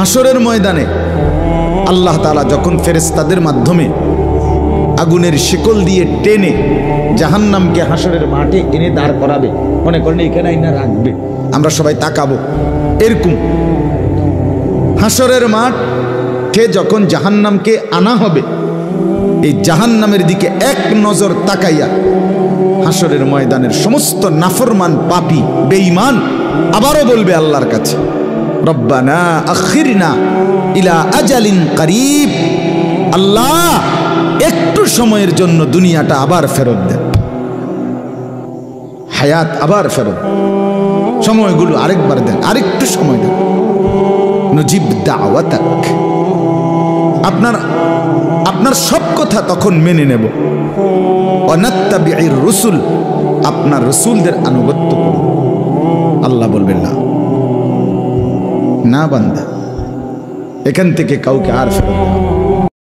হাসরের ময়দানে আল্লাহ তাআলা যখন ফেরেশতাদের মাধ্যমে আগুনের শিকল দিয়ে টেনে জাহান্নামকে হাসরের মাঠে এনে দাঁড় করাবে, মনে করেন এখানে আইনা রাখবে, আমরা সবাই তাকাবো, এরকম হাসরের মাঠে যখন জাহান্নামকে আনা হবে, এই জাহান্নামের দিকে এক নজর তাকাইয়া হাসরের ময়দানের সমস্ত নাফরমান পাপী বেঈমান আবারও বলবে আল্লাহর কাছে, রব্বানা আখিরনা ইলা আজালিন করিব, আল্লাহ একটু সময়ের জন্য দুনিয়াটা আবার ফেরত দেন, হায়াত আবার ফেরত, সময়গুলো আরেকবার দেন, আরেকটু সময় দেন, নজিব দাওয়াতাক, আপনার সব কথা তখন মেনে নেব, অনাত্তাবিউর রসুল, আপনার রসুলদের আনুগত্য করব। আল্লাহ বলবেন না, না বান্দা, এখান থেকে কাউকে আর ফেরত দেওয়া